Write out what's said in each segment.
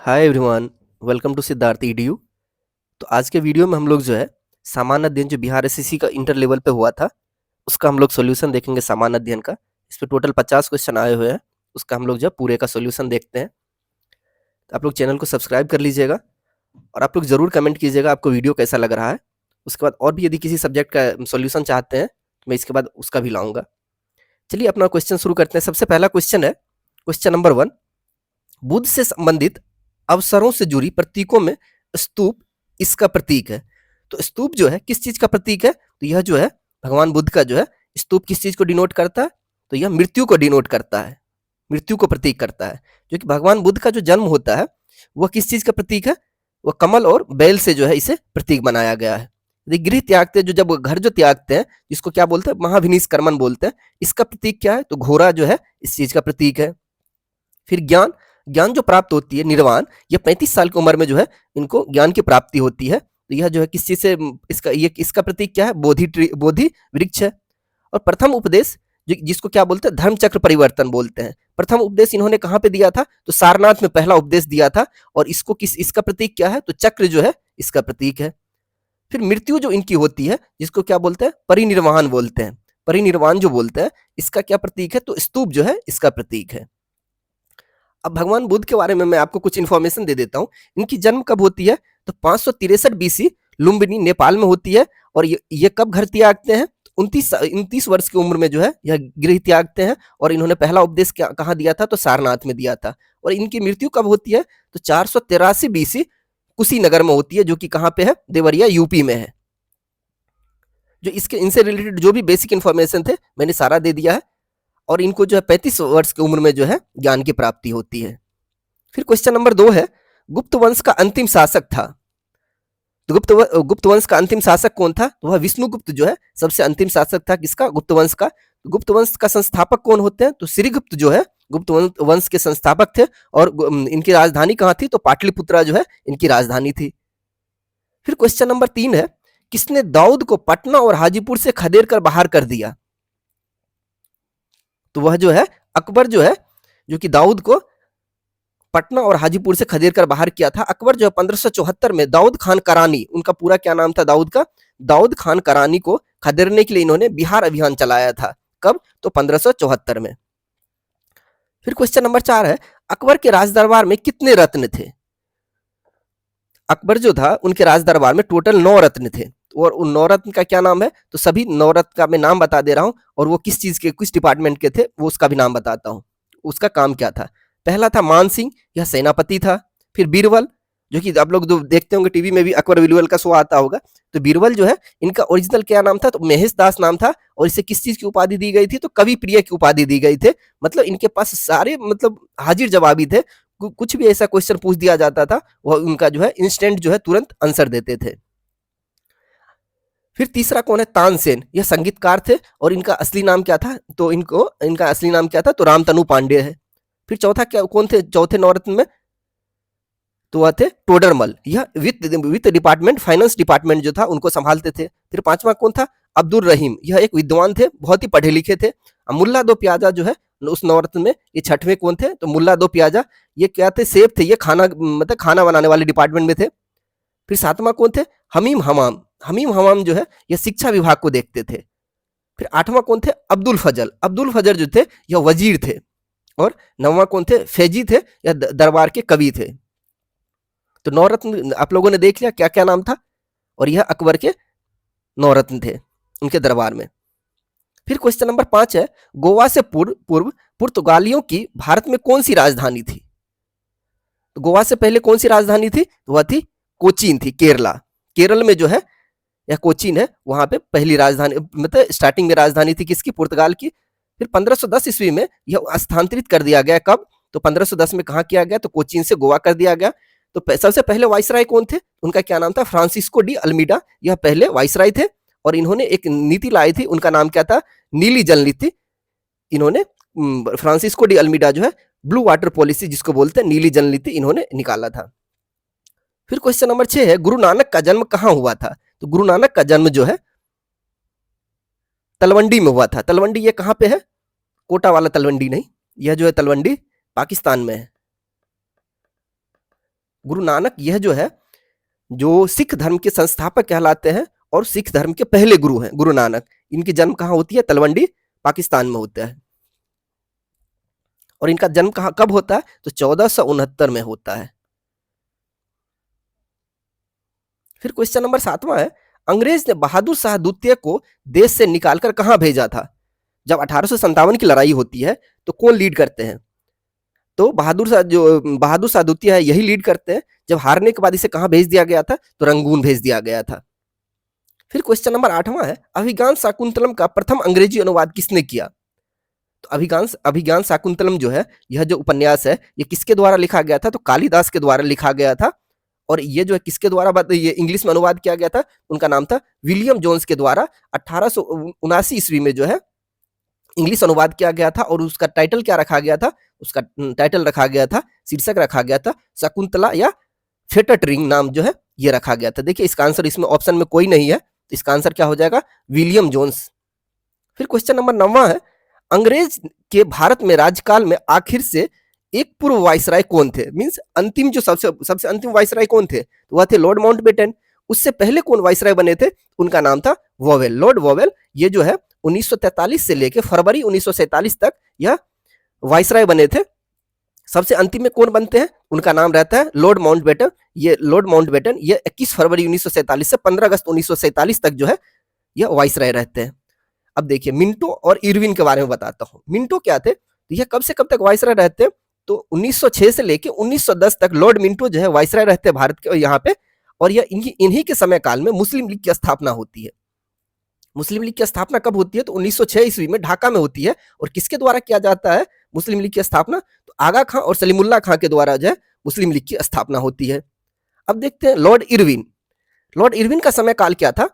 Hi everyone, welcome to Siddharth EDU. तो आज के वीडियो में हम लोग जो है सामान्य अध्ययन जो बिहार एसएससी का इंटर लेवल पे हुआ था उसका हम लोग सॉल्यूशन देखेंगे। सामान्य अध्ययन का इस पे टोटल 50 क्वेश्चन आए हुए हैं, उसका हम लोग जो है पूरे का सॉल्यूशन देखते हैं। तो आप लोग चैनल को सब्सक्राइब कर लीजिएगा और आप लोग जरूर कमेंट कीजिएगा आपको वीडियो कैसा लग रहा है। उसके बाद और भी यदि किसी सब्जेक्ट का सॉल्यूशन चाहते हैं तो मैं इसके बाद उसका भी लाऊंगा। चलिए अपना क्वेश्चन शुरू करते हैं। सबसे पहला क्वेश्चन है क्वेश्चन नंबर 1। बुद्ध से संबंधित अवसरों से जुड़ी प्रतीकों में स्तूप इसका प्रतीक है। तो स्तूप जो है किस चीज का प्रतीक है? तो यह जो है भगवान बुद्ध का जो है स्तूप किस चीज को डिनोट करता है? तो यह मृत्यु को डिनोट करता है, मृत्यु को प्रतीक करता है। जो कि भगवान बुद्ध का जो जन्म होता है वह किस चीज का प्रतीक है? वह कमल और बैल से जो है इसे प्रतीक बनाया गया है। गृह त्यागते जो जब घर जो त्यागते हैं जिसको क्या बोलते हैं? महाविनीश कर्मन बोलते हैं। इसका प्रतीक क्या है? तो घोड़ा जो है इस चीज का प्रतीक है। फिर ज्ञान, ज्ञान जो प्राप्त होती है निर्वाण, यह 35 साल की उम्र में जो है इनको ज्ञान की प्राप्ति होती है। तो यह जो है किस चीज से इसका प्रतीक क्या है? बोधि वृक्ष है। और प्रथम उपदेश जिसको क्या बोलते हैं? धर्म चक्र परिवर्तन बोलते हैं। प्रथम उपदेश इन्होंने कहां पे दिया था? तो सारनाथ में पहला उपदेश दिया था। और इसका प्रतीक क्या है? तो चक्र जो है इसका प्रतीक है। फिर मृत्यु जो इनकी होती है जिसको क्या बोलते हैं? परिनिर्वाण बोलते हैं। परिनिर्वाण जो बोलते हैं इसका क्या प्रतीक है? तो स्तूप जो है इसका प्रतीक है। अब भगवान बुद्ध के बारे में मैं आपको कुछ इंफॉर्मेशन दे देता हूँ। इनकी जन्म कब होती है? तो 563 बीसी लुम्बिनी नेपाल में होती है। और ये कब घर त्यागते हैं? 29 वर्ष की उम्र में जो है यह गृह त्यागते हैं। और इन्होंने पहला उपदेश कहाँ दिया था? तो सारनाथ में दिया था। और इनकी मृत्यु कब होती है? तो 483 बीसी कुशीनगर में होती है, जो कि कहाँ पे है? देवरिया यूपी में है। जो इसके इनसे रिलेटेड जो भी बेसिक इंफॉर्मेशन थे मैंने सारा दे दिया है। और इनको जो है 35 वर्ष की उम्र में जो है ज्ञान की प्राप्ति होती है। फिर क्वेश्चन नंबर 2 है, गुप्त वंश का अंतिम शासक था। तो गुप्त वंश का अंतिम शासक कौन था? तो वह विष्णुगुप्त जो है सबसे अंतिम शासक था। किसका? गुप्त वंश का। तो गुप्त वंश का संस्थापक कौन होते हैं? तो श्रीगुप्त जो है गुप्त वंश के संस्थापक थे। और इनकी राजधानी कहाँ थी? तो पाटलिपुत्रा जो है इनकी राजधानी थी। फिर क्वेश्चन नंबर 3 है, किसने दाऊद को पटना और हाजीपुर से खदेड़ कर बाहर कर दिया? तो वह जो है अकबर जो है, जो कि दाऊद को पटना और हाजीपुर से खदेड़ कर बाहर किया था। अकबर जो है 1574 में दाऊद खान करानी, उनका पूरा क्या नाम था दाऊद का? दाऊद खान करानी को खदेड़ने के लिए इन्होंने बिहार अभियान चलाया था। कब? तो 1574 में। फिर क्वेश्चन नंबर 4 है, अकबर के राज दरबार में कितने रत्न थे? अकबर जो था उनके राज दरबार में टोटल 9 रत्न थे। और उन 9 रत्न का क्या नाम है? तो सभी 9 रत्न का मैं नाम बता दे रहा हूं। और वो किस चीज के, किस डिपार्टमेंट के थे, वो उसका भी नाम बताता हूं। उसका काम क्या था? पहला था मान सिंह, यह सेनापति था। फिर बीरबल, जो कि आप लोग जो देखते होंगे टीवी में भी अकबर बीरबल का शो आता होगा। तो बीरबल जो है इनका ओरिजिनल क्या नाम था? तो महेश दास नाम था। और इसे किस चीज की उपाधि दी गई थी? तो कवि प्रिय की उपाधि दी गई थी। मतलब इनके पास सारे मतलब हाजिर जवाबी थे। कुछ भी ऐसा क्वेश्चन पूछ दिया जाता था वह उनका जो है इंस्टेंट जो है तुरंत आंसर देते थे। फिर तीसरा कौन है? तानसेन, यह संगीतकार थे। और इनका असली नाम क्या था? तो इनका असली नाम क्या था? तो रामतनु पांडे है। फिर चौथा क्या कौन थे चौथे नवरत्न में? तो वह थे टोडरमल, यह वित्त डिपार्टमेंट, फाइनेंस डिपार्टमेंट जो था उनको संभालते थे। फिर पांचवा कौन था? अब्दुल रहीम, यह एक विद्वान थे, बहुत ही पढ़े लिखे थे। मुल्ला दो प्याजा जो है उस नवरत्न में, ये छठवें कौन थे? तो मुल्ला दो प्याजा, ये क्या थे? सेफ थे, ये खाना मतलब खाना बनाने वाले डिपार्टमेंट में थे। फिर सातवां कौन थे? हमीम हमाम, हमीम हमाम जो है ये शिक्षा विभाग को देखते थे। फिर आठवां कौन थे? अब्दुल फजल, अब्दुल फजल जो थे यह वजीर थे। और नौवां कौन थे? फैजी थे, यह दरबार के कवि थे। तो नवरत्न आप लोगों ने देख लिया क्या क्या नाम था। और यह अकबर के नवरत्न थे उनके दरबार में। फिर क्वेश्चन नंबर 5 है, गोवा से पूर्व पुर्तगालियों की भारत में कौन सी राजधानी थी? तो गोवा से पहले कौन सी राजधानी थी? तो वह थी कोचीन थी, केरला। केरल में जो है यह कोचीन है, वहां पे पहली राजधानी मतलब स्टार्टिंग में राजधानी थी किसकी? पुर्तगाल की। फिर 1510 ईस्वी में यह स्थानांतरित कर दिया गया। कब? तो 1510 में कहा किया गया? तो कोचीन से गोवा कर दिया गया। तो सबसे पहले वाइसराय कौन थे? उनका क्या नाम था? फ्रांसिस्को डी अल्मीडा, यह पहले वाइसराय थे। और इन्होंने एक नीति लाई थी, उनका नाम क्या था? नीली जल नीति। इन्होंने फ्रांसिस्को डी अल्मीडा जो है ब्लू वाटर पॉलिसी जिसको बोलते हैं, नीली जल नीति इन्होंने निकाला था। फिर क्वेश्चन नंबर 6 है, गुरु नानक का जन्म कहां हुआ था? तो गुरु नानक का जन्म जो है तलवंडी में हुआ था। तलवंडी ये कहां पे है? कोटा वाला तलवंडी नहीं, यह जो है तलवंडी पाकिस्तान में है। गुरु नानक यह जो है जो सिख धर्म के संस्थापक कहलाते हैं और सिख धर्म के पहले गुरु हैं गुरु नानक। इनकी जन्म कहाँ होती है? तलवंडी पाकिस्तान में होता है। और इनका जन्म कहाँ कब होता है? तो 1469 में होता है। फिर क्वेश्चन नंबर 7वां है, अंग्रेज ने बहादुर शाह द्वितीय को देश से निकालकर कहां भेजा था? जब 1857 की लड़ाई होती है तो कौन लीड करते हैं? तो बहादुर शाह द्वितीय है यही लीड करते हैं। जब हारने के बाद इसे कहां भेज दिया गया था? तो रंगून भेज दिया गया था। फिर क्वेश्चन नंबर 8वां है, अभिज्ञान शाकुंतलम का प्रथम अंग्रेजी अनुवाद किसने किया? तो अभिज्ञान शाकुंतलम जो है, यह जो उपन्यास है, ये किसके द्वारा लिखा गया था? तो कालिदास के द्वारा लिखा गया था। और ये जो है किसके द्वारा ये इंग्लिश में अनुवाद किया गया था? उनका नाम था विलियम जोन्स के द्वारा 1879 ईस्वी में जो है इंग्लिश अनुवाद किया गया था। और उसका टाइटल क्या रखा गया था? उसका टाइटल रखा गया था, शीर्षक रखा गया था शकुंतला या फेटरिंग नाम जो है ये रखा गया था। देखिए इसका आंसर इसमें ऑप्शन में कोई नहीं है, तो इसका आंसर क्या हो जाएगा? William Jones. फिर क्वेश्चन नंबर 9वां है, अंग्रेज के भारत में राज्यकाल में आखिर से एक पूर्व वाइसराय कौन थे? मींस अंतिम जो सबसे अंतिम वाइसराय कौन थे? तो वह थे लॉर्ड माउंटबेटन। उससे पहले कौन वाइसराय बने थे? उनका नाम था वोवेल, लॉर्ड वोवेल। ये जो है 1943 से लेकर फरवरी 1947 तक यह वाइसराय बने थे। सबसे अंतिम में कौन बनते हैं? उनका नाम रहता है लॉर्ड माउंटबेटन। ये लॉर्ड माउंटबेटन ये 21 फरवरी 1947 से 15 अगस्त 1947 तक जो है यह वाइसराय रहते हैं। अब देखिए मिंटो और इरविन के बारे में बताता हूं। मिंटो क्या थे? तो यह कब से कब तक वाइसराय रहते हैं? तो 1906 से लेकर 1910 तक लॉर्ड मिंटो जो है वाइसराय रहते हैं भारत के यहाँ पे। और यह इन्हीं के समय काल में मुस्लिम लीग की स्थापना होती है। मुस्लिम लीग की स्थापना कब होती है? तो 1906 ईस्वी में ढाका में होती है। और किसके द्वारा किया जाता है मुस्लिम लीग की स्थापना? तो आगा खां और सलीमुल्लाह खां के द्वारा जो है मुस्लिम लीग की स्थापना होती है। अब देखते हैं लॉर्ड इरविन। लॉर्ड इरविन का समय काल क्या था?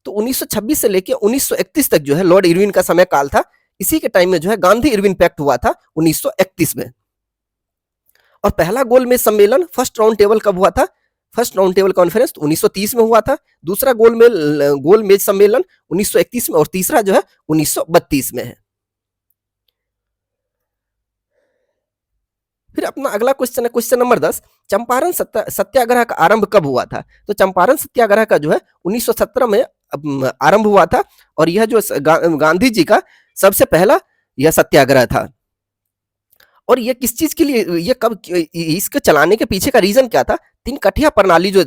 तो 1926 से लेकर 1931 तक जो है लॉर्ड इरविन का समय काल था। इसी के टाइम में जो है गांधी इरविन पैक्ट हुआ था 1931 में। और पहला गोलमेज सम्मेलन फर्स्ट राउंड टेबल कब हुआ था? फर्स्ट राउंड टेबल कॉन्फ्रेंस 1930 में हुआ था। दूसरा गोलमेज सम्मेलन 1931 में और तीसरा जो है 1932 में है। फिर अपना अगला क्वेश्चन है क्वेश्चन नंबर 10, चंपारण सत्याग्रह का आरंभ कब हुआ था? तो चंपारण सत्याग्रह का जो है 1917 में आरंभ हुआ था। और यह जो गांधी जी का सबसे पहला यह सत्याग्रह था। और ये किस चीज के लिए, ये कब, इसके चलाने के पीछे का रीजन क्या था? तीन कठिया प्रणाली जो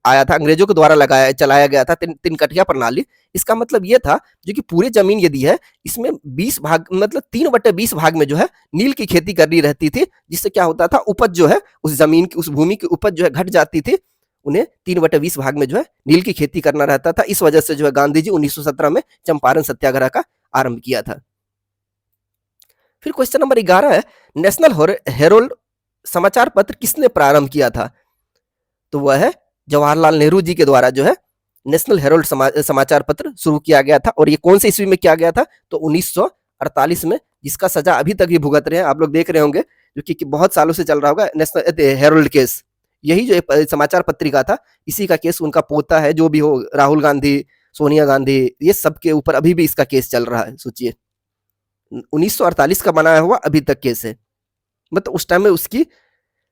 आया था अंग्रेजों के द्वारा चलाया गया था, तीन कठिया प्रणाली। इसका मतलब ये था जो कि पूरे जमीन यदि है इसमें 20 भाग मतलब 3/20 भाग में जो है नील की खेती करनी रहती थी। जिससे क्या होता था, उपज जो है उस जमीन की, उस भूमि की उपज जो है घट जाती थी। उन्हें 3/20 भाग में जो है नील की खेती करना रहता था। इस वजह से जो है गांधी जी 1917 में चंपारण सत्याग्रह का आरंभ किया था। फिर क्वेश्चन नंबर 11 है, नेशनल हेरोल्ड समाचार पत्र किसने प्रारंभ किया था? तो वह है जवाहरलाल नेहरू जी के द्वारा जो है नेशनल हेरोल्ड समाचार पत्र शुरू किया गया था। और ये कौन से ईस्वी में किया गया था? तो 1948 में, जिसका सजा अभी तक भी भुगत रहे हैं। आप लोग देख रहे होंगे जो कि बहुत सालों से चल रहा होगा नेशनल हेरोल्ड केस। यही जो समाचार पत्रिका था इसी का केस उनका पोता है, जो भी हो, राहुल गांधी, सोनिया गांधी, ये सबके ऊपर अभी भी इसका केस चल रहा है। सोचिए 1948 का बनाया हुआ अभी तक केस है। मतलब उस टाइम में उसकी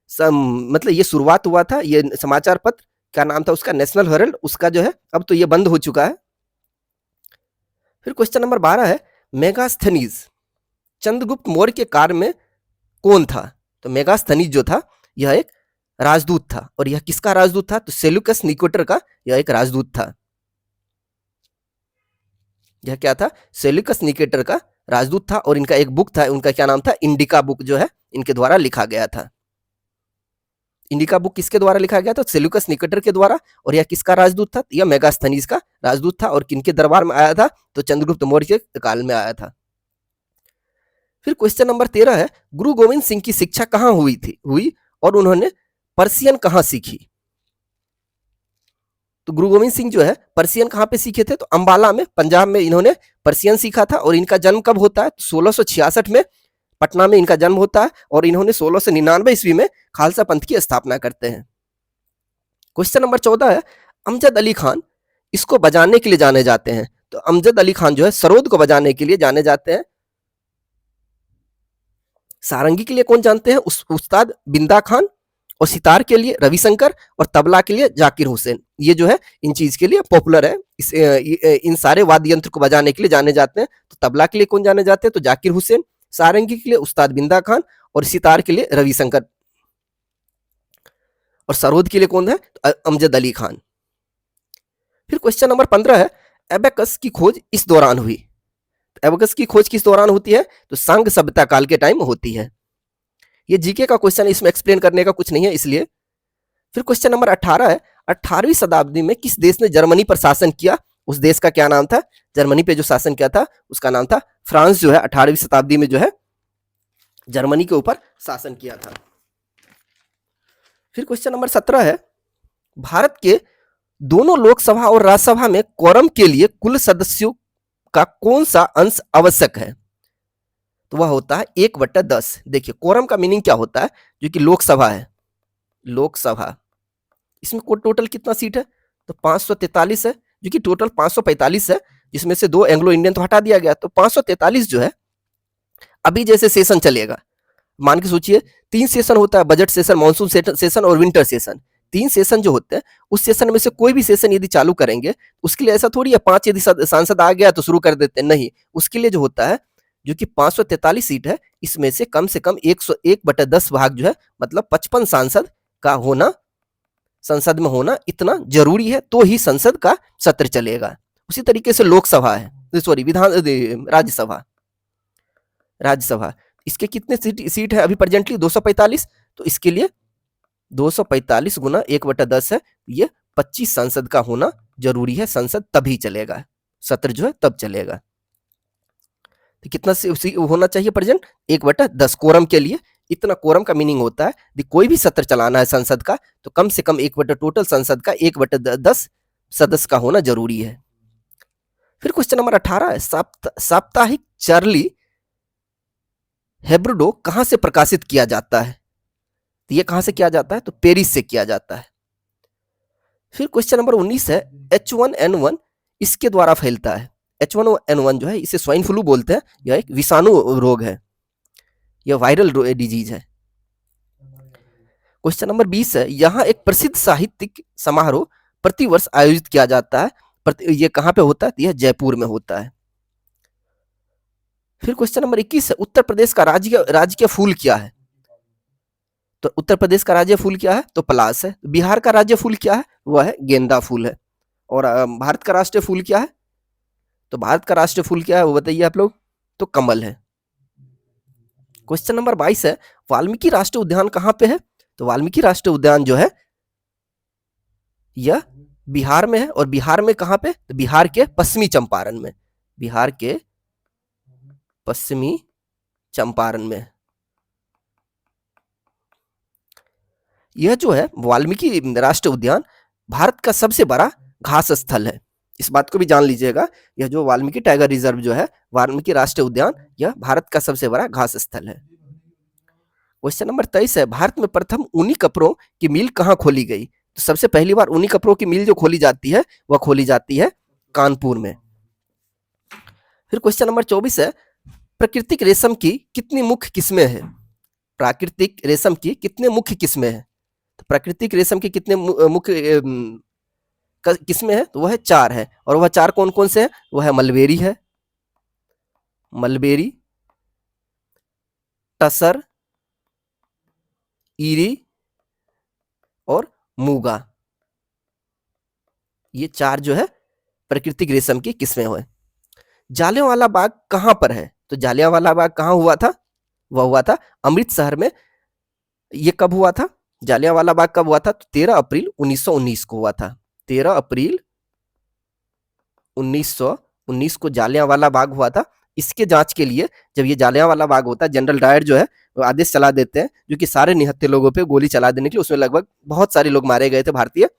मतलब ये शुरुआत हुआ था। ये समाचार पत्र का नाम था उसका नेशनल हेरल्ड। उसका जो है अब तो ये बंद हो चुका है। फिर क्वेश्चन नंबर 12 है, मेगास्थनीज चंद्रगुप्त मौर्य के काल में कौन था? तो मेगास्थनीज जो था यह एक राजदूत था। और यह किसका राजदूत था? तो सेल्यूकस निकेटर का यह एक राजदूत था। यह क्या था? सेल्यूकस निकेटर का राजदूत था। और इनका एक बुक था, उनका क्या नाम था? इंडिका बुक जो है इनके द्वारा लिखा गया था। इंडिका बुक किसके द्वारा लिखा गया था? सेल्यूकस निकेटर के द्वारा। और यह किसका राजदूत था? यह मेगास्थनीज का राजदूत था। और किनके दरबार में आया था? तो चंद्रगुप्त मौर्य के काल में आया था। फिर क्वेश्चन नंबर 13 है, गुरु गोविंद सिंह की शिक्षा कहां हुई और उन्होंने पर्सियन कहां सीखी? तो गुरु गोविंद सिंह जो है पर्सियन कहां पे सीखे थे? तो अंबाला में, पंजाब में इन्होंने पर्सियन सीखा था। और इनका जन्म कब होता है? 1666 में पटना में इनका जन्म होता है। और इन्होंने 1699 ईस्वी में खालसा पंथ की स्थापना करते हैं। क्वेश्चन नंबर 14 है, अमजद अली खान इसको बजाने के लिए जाने जाते हैं। तो अमजद अली खान जो है सरोद को बजाने के लिए जाने जाते हैं। सारंगी के लिए कौन जानते हैं? उस्ताद बिंदा खान। और सितार के लिए रविशंकर और तबला के लिए जाकिर हुसैन। ये जो है इन चीज के लिए पॉपुलर है, इन सारे वाद्य यंत्र को बजाने के लिए जाने जाते हैं। तो तबला के लिए कौन जाने जाते हैं? तो जाकिर हुसैन। सारंगी के लिए उस्ताद बिंदा खान और सितार के लिए रविशंकर। और सरोद के लिए कौन है? तो अमजद अली खान। फिर क्वेश्चन नंबर 15 है, एबेकस की खोज इस दौरान हुई। एबेकस की खोज किस दौरान होती है? तो संघ सभ्यता काल के टाइम होती है। ये जीके का क्वेश्चन, इसमें एक्सप्लेन करने का कुछ नहीं है इसलिए। फिर क्वेश्चन नंबर 18 है, 18वीं शताब्दी में किस देश ने जर्मनी पर शासन किया? उस देश का क्या नाम था? जर्मनी पे जो शासन किया था उसका नाम था फ्रांस। जो है 18वीं शताब्दी में जो है जर्मनी के ऊपर शासन किया था। फिर क्वेश्चन नंबर 17 है, भारत के दोनों लोकसभा और राज्यसभा में कोरम के लिए कुल सदस्यों का कौन सा अंश आवश्यक है? तो वह होता है 1/10। देखिए कोरम का मीनिंग क्या होता है? जो कि लोकसभा है, लोकसभा, इसमें टोटल कितना सीट है? तो 543 है, जो कि टोटल 545 है, जिसमें से 2 एंग्लो इंडियन तो हटा दिया गया। तो 543 जो है, अभी जैसे सेशन चलेगा, मान के सोचिए 3 सेशन होता है, बजट सेशन, मानसून सेशन और विंटर सेशन। 3 सेशन जो होते हैं, उस सेशन में से कोई भी सेशन यदि चालू करेंगे, उसके लिए ऐसा थोड़ी है 5 यदि सांसद आ गया तो शुरू कर देते हैं, नहीं। उसके लिए जो होता है, जो कि 543 सीट है, इसमें से कम 101/10 भाग जो है, मतलब 55 सांसद का होना, संसद में होना इतना जरूरी है, तो ही संसद का सत्र चलेगा। उसी तरीके से लोकसभा है, सॉरी राज्यसभा, राज्यसभा इसके कितने सीट है अभी प्रेजेंटली? 245। तो इसके लिए 245 गुना 1/10 है, ये 25 सांसद का होना जरूरी है, संसद तभी चलेगा, सत्र जो है तब चलेगा। तो कितना होना चाहिए प्रेजेंट? 1/10 कोरम के लिए। इतना कोरम का मीनिंग होता है कि कोई भी सत्र चलाना है संसद का, तो कम से कम टोटल संसद का 1/10 सदस्य का होना जरूरी है। फिर क्वेश्चन नंबर 18 है, साप्ताहिक चार्ली हेब्रो कहां से प्रकाशित किया जाता है? तो ये कहां से किया जाता है? तो पेरिस से किया जाता है। फिर क्वेश्चन नंबर 19 है, H1N1 इसके द्वारा फैलता है। H1N1 जो है, इसे स्वाइन फ्लू बोलते हैं। यह एक विषाणु रोग है, यह वायरल डिजीज है। क्वेश्चन नंबर 20 है, यहाँ एक प्रसिद्ध साहित्यिक समारोह प्रतिवर्ष आयोजित किया जाता है, ये कहां पे होता है? यह जयपुर में होता है। फिर क्वेश्चन नंबर 21 है, उत्तर प्रदेश का राजकीय फूल क्या है? तो उत्तर प्रदेश का राज्य फूल क्या है? तो पलाश है। बिहार का राज्य फूल क्या है? वह है गेंदा फूल है। और भारत का राष्ट्रीय फूल क्या है? तो भारत का राष्ट्रीय फूल क्या है वो बताइए आप लोग? तो कमल है। क्वेश्चन नंबर 22 है, वाल्मीकि राष्ट्रीय उद्यान कहां पे है? तो वाल्मीकि राष्ट्रीय उद्यान जो है, यह बिहार में है। और बिहार में कहां पे? तो बिहार के पश्चिमी चंपारण में, बिहार के पश्चिमी चंपारण में। यह जो है वाल्मीकि राष्ट्रीय उद्यान भारत का सबसे बड़ा घास स्थल है, इस बात को भी जान लीजिएगा। यह जो वाल्मीकि टाइगर रिजर्व जो है, वाल्मीकि राष्ट्रीय उद्यान, यह भारत का सबसे बड़ा घास स्थल है। क्वेश्चन नंबर 23 है, भारत में प्रथम ऊनी कपड़ों की मिल कहां खोली गई? तो सबसे पहली बार ऊनी कपड़ों की मिल जो खोली जाती है, वह खोली जाती है कानपुर में। फिर क्वेश्चन नंबर 24 है, प्राकृतिक रेशम की कितनी मुख्य किस्में हैं? प्राकृतिक रेशम की कितने मुख्य किस्में हैं? तो प्राकृतिक रेशम की कितने मुख्य किस्में हैं? तो वह 4 है। और वह 4 कौन कौन से हैं? वह है मलबेरी है, मलबेरी, टसर, ईरी और मूगा। ये 4 जो है प्राकृतिक रेशम की किस्में हुए। जालियांवाला बाग कहां पर है? तो जालियांवाला बाग कहां हुआ था? वह हुआ था अमृतसर में। ये कब हुआ था? जालियांवाला बाग कब हुआ था? तो 13 अप्रैल 1919 को हुआ था। 13 अप्रैल 1919 को जालियांवाला बाग हुआ था। इसके जांच के लिए जब ये जालियांवाला बाग होता है, जनरल डायर जो है वो आदेश चला देते हैं, जो कि सारे निहत्थे लोगों पे गोली चला देने के लिए। उसमें लगभग बहुत सारे लोग मारे गए थे भारतीय।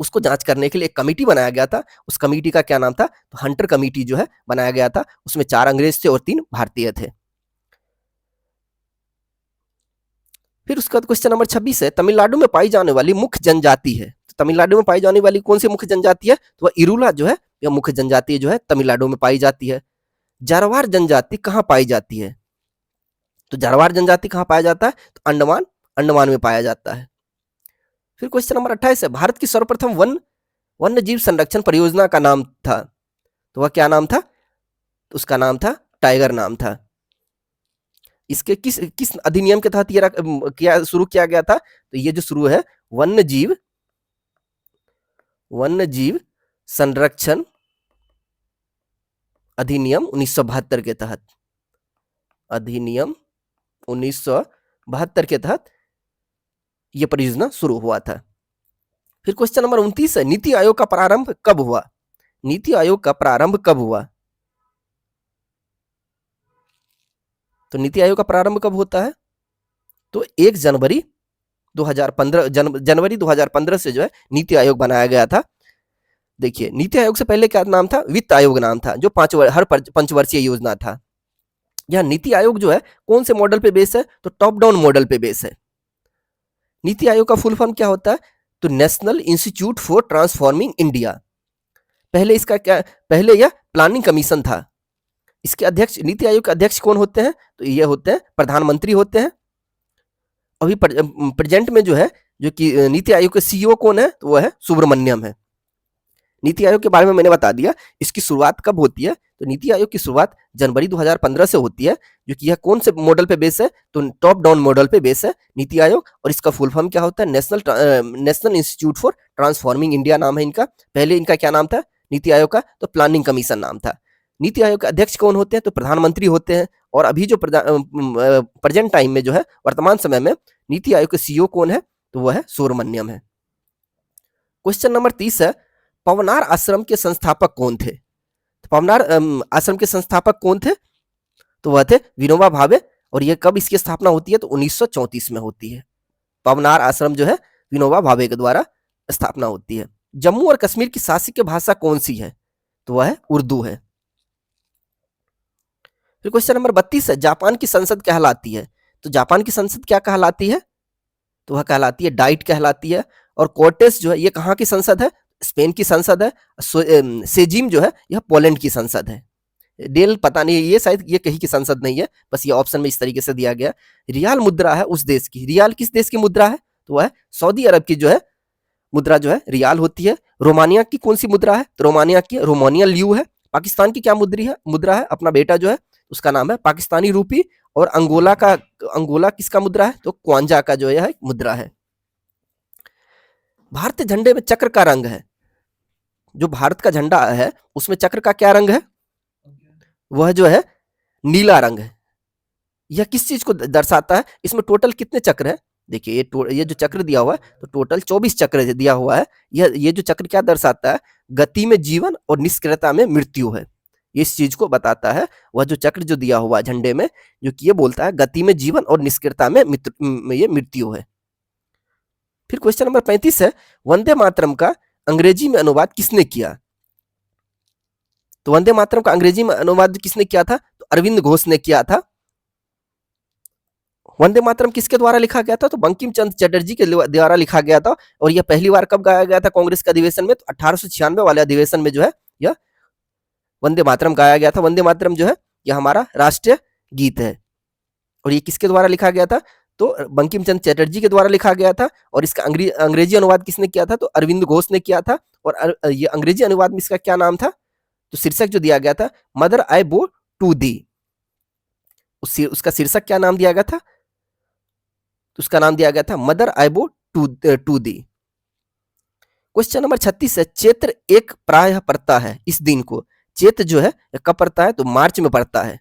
उसको जांच करने के लिए एक कमेटी बनाया गया था। उस कमेटी का क्या नाम था? तो हंटर कमेटी जो है बनाया गया था। उसमें 4 अंग्रेज थे और 3 भारतीय थे। फिर उसके बाद क्वेश्चन नंबर 26 है, तमिलनाडु में पाई जाने वाली मुख्य जनजाति है। तो तमिलनाडु में पाई जाने वाली कौन सी मुख्य जनजाति है? तो वह इरूला जो है, यह मुख्य जनजाति जो है तमिलनाडु में पाई जाती है। जारवार जनजाति कहाँ पाई जाती है? तो जारवार जनजाति कहाँ पाया जाता है? तो अंडमान में पाया जाता है। फिर क्वेश्चन नंबर 28 है, भारत की सर्वप्रथम वन्य जीव संरक्षण परियोजना का नाम था, तो वह क्या नाम था? तो उसका नाम था टाइगर नाम था। इसके किस किस अधिनियम के तहत ये क्या शुरू किया गया था? तो ये जो शुरू है वन्य जीव संरक्षण अधिनियम 1972 के तहत, अधिनियम 1972 के तहत यह परियोजना शुरू हुआ था। फिर क्वेश्चन नंबर 29 है, नीति आयोग का प्रारंभ कब हुआ? नीति आयोग का प्रारंभ कब हुआ? तो नीति आयोग का प्रारंभ कब होता है? तो 1 जनवरी 2015 जनवरी 2015 से जो है नीति आयोग बनाया गया था। देखिए, नीति आयोग से पहले क्या नाम था? वित्त आयोग नाम था, जो हर पंचवर्षीय योजना था। यह नीति आयोग जो है कौन से मॉडल पे बेस है? तो टॉप डाउन मॉडल पे बेस है। नीति आयोग का फुल फॉर्म क्या होता है? तो national institute for transforming India. पहले यह प्लानिंग कमीशन था। इसके अध्यक्ष, नीति आयोग के अध्यक्ष कौन होते हैं? तो ये होते हैं प्रधानमंत्री होते हैं। अभी प्रेजेंट में जो है, जो कि नीति आयोग के सीईओ कौन है? तो वह है सुब्रमण्यम है। नीति आयोग के बारे में मैंने बता दिया। इसकी शुरुआत कब होती है? तो नीति आयोग की शुरुआत जनवरी 2015 से होती है, जो कि यह कौन से मॉडल पे बेस है? तो टॉप डाउन मॉडल पे बेस है नीति आयोग। और इसका फुल फॉर्म क्या होता है? National institute for transforming India नाम है इनका। पहले इनका क्या नाम था नीति आयोग का? तो प्लानिंग कमीशन नाम था। नीति आयोग के अध्यक्ष कौन होते हैं? तो प्रधानमंत्री होते हैं। और अभी जो प्रेजेंट टाइम में जो है, वर्तमान समय में नीति आयोग के सीईओ कौन है? तो वह है सुब्रमण्यम है। क्वेश्चन नंबर 30 है, पवनार आश्रम के संस्थापक कौन थे? तो पवनार आश्रम के संस्थापक कौन थे? तो वह थे विनोबा भावे। और यह कब इसकी स्थापना होती है? तो 1934 में होती है। पवनार आश्रम जो है विनोबा भावे के द्वारा स्थापना होती है। जम्मू और कश्मीर की शासकीय भाषा कौन सी है? तो वह है उर्दू है। फिर क्वेश्चन नंबर 32 है, जापान की संसद कहलाती है? तो जापान की संसद क्या कहलाती है? तो वह कहलाती है डाइट कहलाती है। और कोर्टेस जो है ये कहाँ की संसद है? स्पेन की संसद है। सेजिम जो है यह पोलैंड की संसद है। डेल पता नहीं, ये शायद ये कहीं की संसद नहीं है, बस ये ऑप्शन में इस तरीके से दिया गया। रियाल मुद्रा है उस देश की। रियाल किस देश की मुद्रा है? तो वह सऊदी अरब की जो है मुद्रा जो है रियाल होती है। रोमानिया की कौन सी मुद्रा है? तो रोमानिया की रोमानियन ल्यू है। पाकिस्तान की क्या मुद्रा है? अपना बेटा जो है उसका नाम है पाकिस्तानी रूपी। और अंगोला किसका मुद्रा है? तो क्वांजा का जो है मुद्रा है। भारतीय झंडे में चक्र का रंग है, जो भारत का झंडा है उसमें चक्र का क्या रंग है? वह जो है नीला रंग है। यह किस चीज को दर्शाता है? इसमें टोटल कितने चक्र है? देखिए ये जो चक्र दिया हुआ है तो टोटल 24 चक्र दिया हुआ है। ये जो चक्र क्या दर्शाता है? गति में जीवन और निष्क्रियता में मृत्यु है। इस चीज को बताता है वह जो चक्र जो दिया हुआ है झंडे में, जो कि ये बोलता है गति में जीवन और निष्क्रियता में ये मृत्यु है। फिर क्वेश्चन नंबर 35 है, वंदे मातरम का अंग्रेजी में अनुवाद किसने किया? तो वंदे मातरम का अंग्रेजी में अनुवाद किसने किया था? तो अरविंद घोष ने किया था। वंदे मातरम किसके द्वारा लिखा गया था? तो बंकिम चंद्र चटर्जी के द्वारा लिखा गया था। और यह पहली बार कब गाया गया था कांग्रेस के अधिवेशन में? तो 1896 वाले अधिवेशन में जो है यह वंदे मातरम गाया गया था। वंदे मातरम जो है यह हमारा राष्ट्रीय गीत है। और ये किसके द्वारा लिखा गया था? तो बंकिम चंद्र चटर्जी के द्वारा लिखा गया था। और इसका अंग्रेजी अनुवाद किसने किया था? तो अरविंद घोष ने किया था। और ये अंग्रेजी अनुवाद में इसका क्या नाम था? तो शीर्षक जो दिया गया था, मदर आई बो टू दी। उसका शीर्षक क्या नाम दिया गया था? तो उसका नाम दिया गया था मदर आई बो टू दी। क्वेश्चन नंबर 36 है, चैत्र एक प्रायः पड़ता है इस दिन को। चैत्र जो है कब पड़ता है? तो मार्च में पड़ता है।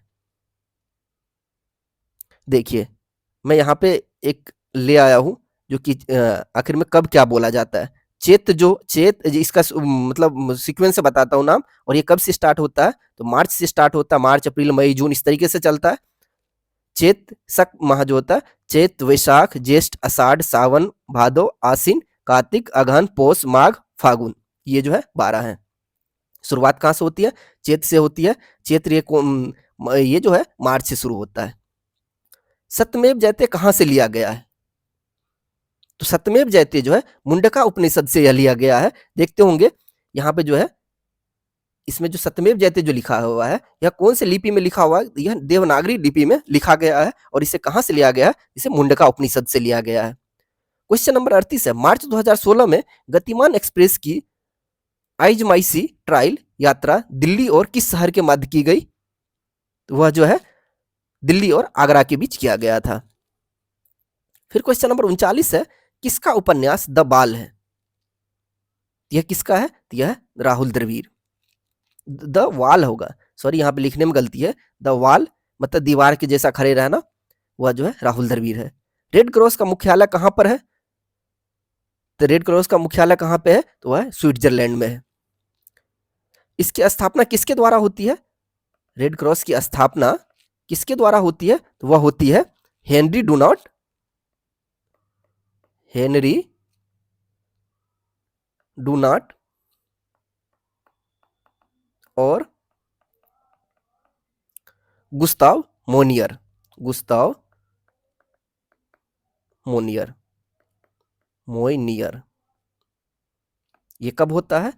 देखिए मैं यहाँ पे एक ले आया हूं जो कि आखिर में कब क्या बोला जाता है। चैत्र इसका मतलब सीक्वेंस से बताता हूँ नाम। और ये कब से स्टार्ट होता है? तो मार्च से स्टार्ट होता है। मार्च अप्रैल मई जून इस तरीके से चलता है। चैत शक माह जो होता है, चैत वैशाख ज्येष्ठ आषाढ़ सावन भादो आश्विन कार्तिक अगहन पौष माघ फागुन, ये जो है 12 है। शुरुआत कहाँ से होती है? चैत से होती है। चैत्र ये जो है मार्च से शुरू होता है। सत्यमेव जयते कहाँ से लिया गया है? तो सत्यमेव जयते जो है मुंडका उपनिषद से यह लिया गया है। देखते होंगे यहाँ पे जो है इसमें जो सत्यमेव जयते जो लिखा हुआ है यह कौन से लिपि में लिखा हुआ है? यह देवनागरी लिपि में लिखा गया है। और इसे कहाँ से लिया गया है? इसे मुंडका उपनिषद से लिया गया है। क्वेश्चन नंबर 38 है, मार्च 2016 में गतिमान एक्सप्रेस की आइजमाइशी ट्रायल यात्रा दिल्ली और किस शहर के मध्य की गई? तो वह जो है दिल्ली और आगरा के बीच किया गया था। फिर क्वेश्चन नंबर 39 है, किसका उपन्यास द बाल है? यह किसका है? यह है राहुल द्रविड़। द वाल होगा, सॉरी यहाँ पे लिखने में गलती है, द वाल मतलब दीवार के जैसा खड़े रहना, वह जो है राहुल द्रविड़ है। रेड क्रॉस का मुख्यालय कहां पर है? तो रेड क्रॉस का मुख्यालय कहां पे है? तो वह स्विट्जरलैंड में है। इसकी स्थापना किसके द्वारा होती है? रेड क्रॉस की स्थापना किसके द्वारा होती है? तो वह होती है हेनरी डूनाट और गुस्ताव मोइनियर। ये कब होता है?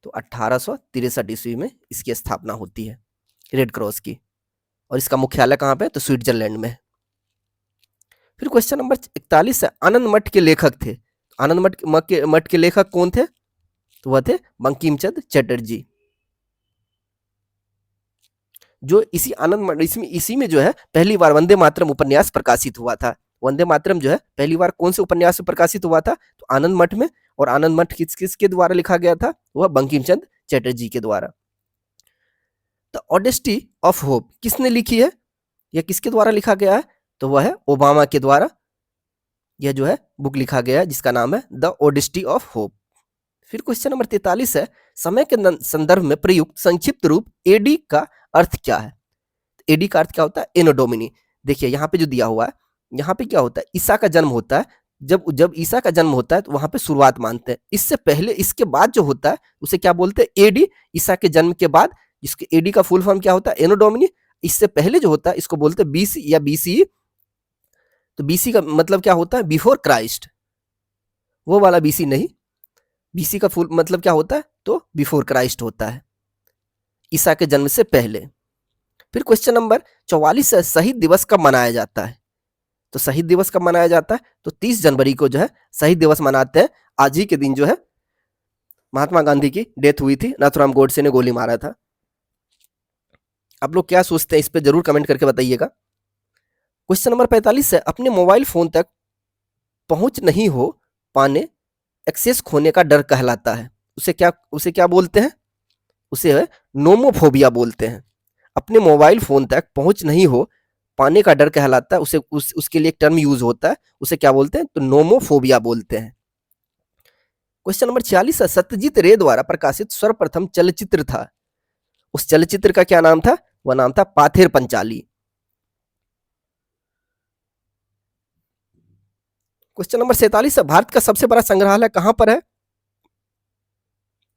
तो 1863 ईस्वी में इसकी स्थापना होती है रेड क्रॉस की, और इसका मुख्यालय कहां पे? तो स्विट्जरलैंड में। फिर क्वेश्चन नंबर 41 है, आनंद मठ के लेखक थे। आनंद मठ के लेखक कौन थे? तो वह थे बंकिम चंद्र चटर्जी। जो इसी आनंद मठ इसी में जो है पहली बार वंदे मातरम उपन्यास प्रकाशित हुआ था। वंदे मातरम जो है पहली बार कौन से उपन्यास में प्रकाशित हुआ था? तो आनंद मठ में। और आनंद मठ किसके द्वारा लिखा गया था? वह बंकिम चंद्र चटर्जी के द्वारा। द ऑडेस्टी ऑफ होप किसने लिखी है? यह किसके द्वारा लिखा गया है? तो वह है ओबामा के द्वारा। यह जो है बुक लिखा गया है जिसका नाम है द ऑडेस्टी ऑफ होप। फिर क्वेश्चन नंबर 43 है, समय के संदर्भ में प्रयुक्त संक्षिप्त रूप एडी का अर्थ क्या है? एडी का अर्थ क्या होता है? एनो डोमिनी। देखिए यहाँ पे जो दिया हुआ है, यहाँ पे क्या होता है? ईसा का जन्म होता है। जब ईसा का जन्म होता है तो वहां पे शुरुआत मानते हैं। इससे पहले इसके बाद जो होता है उसे क्या बोलते हैं? एडी। ईसा के जन्म के बाद इसके एडी का फुल फॉर्म क्या होता है? एनो डोमिनी। इससे पहले जो होता है इसको बोलते हैं बीसी या बीसी। तो बीसी का मतलब क्या होता है? Before Christ. वो वाला बीसी नहीं, बीसी का फुल मतलब क्या होता है? तो बिफोर क्राइस्ट होता है, ईसा के जन्म से पहले। फिर क्वेश्चन नंबर 44 है, शहीद दिवस कब मनाया जाता है? तो शहीद दिवस कब मनाया जाता है? तो 30 जनवरी को जो है शहीद दिवस मनाते हैं। आज ही के दिन जो है महात्मा गांधी की डेथ हुई थी, नाथुराम गोडसे ने गोली मारा था। आप लोग क्या सोचते हैं इस पे जरूर कमेंट करके बताइएगा। क्वेश्चन नंबर 45 है, अपने मोबाइल फोन तक पहुंच नहीं हो पाने एक्सेस खोने का डर कहलाता है। उसे क्या बोलते हैं? उसे नोमोफोबिया बोलते हैं। अपने मोबाइल फोन तक पहुंच नहीं हो पाने का डर कहलाता है, उसके लिए एक टर्म यूज होता है, उसे क्या बोलते हैं? तो नोमोफोबिया बोलते हैं। क्वेश्चन नंबर 46 है, सत्यजीत रे द्वारा प्रकाशित सर्वप्रथम चलचित्र था, उस चलचित्र का क्या नाम था? वह नाम था पाथेर पंचाली। क्वेश्चन नंबर 47 है, भारत का सबसे बड़ा संग्रहालय कहां पर है?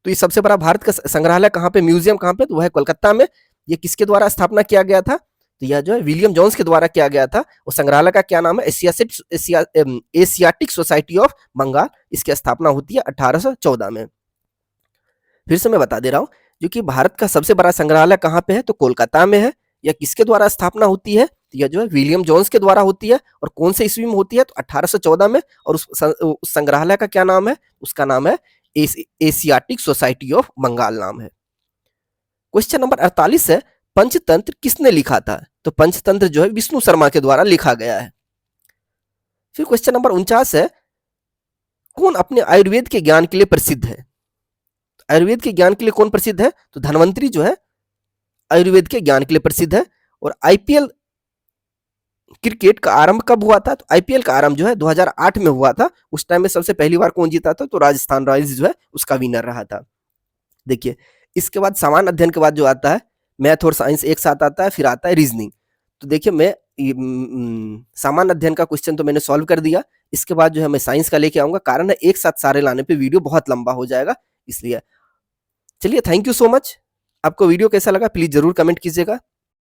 तो ये सबसे बड़ा भारत का संग्रहालय कहां पे, म्यूजियम कहां पे? तो वह है कोलकाता में। ये किसके द्वारा स्थापना किया गया था? तो यह जो है विलियम जोन्स के द्वारा किया गया था। और संग्रहालय का क्या नाम है? Asiatic Society of Bengal. इसकी स्थापना होती है 1814 में। फिर से मैं बता दे रहा हूं, जो कि भारत का सबसे बड़ा संग्रहालय कहां पे है? तो कोलकाता में है। यह किसके द्वारा स्थापना होती है? तो यह जो है विलियम जोन्स के द्वारा होती है। और कौन से ईस्वी में होती है? तो 1814 में। और उस संग्रहालय का क्या नाम है? उसका नाम है एशियाटिक सोसाइटी ऑफ बंगाल नाम है। क्वेश्चन नंबर 48 है, पंचतंत्र किसने लिखा था? तो पंचतंत्र जो है विष्णु शर्मा के द्वारा लिखा गया है। फिर क्वेश्चन नंबर 49 है, कौन अपने आयुर्वेद के ज्ञान के लिए प्रसिद्ध है? आयुर्वेद के ज्ञान के लिए कौन प्रसिद्ध है? तो धन्वंतरी जो है आयुर्वेद के ज्ञान के लिए प्रसिद्ध है। और आईपीएल क्रिकेट का आरंभ कब हुआ था? तो आईपीएल का आरंभ जो है 2008 में हुआ था। उस टाइम में सबसे पहली बार कौन जीता था? तो राजस्थान रॉयल्स जो है उसका विनर रहा था। देखिए इसके बाद सामान्य अध्ययन के बाद जो आता है मैथ और साइंस एक साथ आता है, फिर आता है रीजनिंग। तो देखिए मैं सामान्य अध्ययन का क्वेश्चन तो मैंने सॉल्व कर दिया। इसके बाद जो है मैं साइंस का लेके आऊंगा, कारण है एक साथ सारे लाने पे वीडियो बहुत लंबा हो जाएगा, इसलिए। चलिए थैंक यू सो मच। आपको वीडियो कैसा लगा प्लीज जरूर कमेंट कीजिएगा।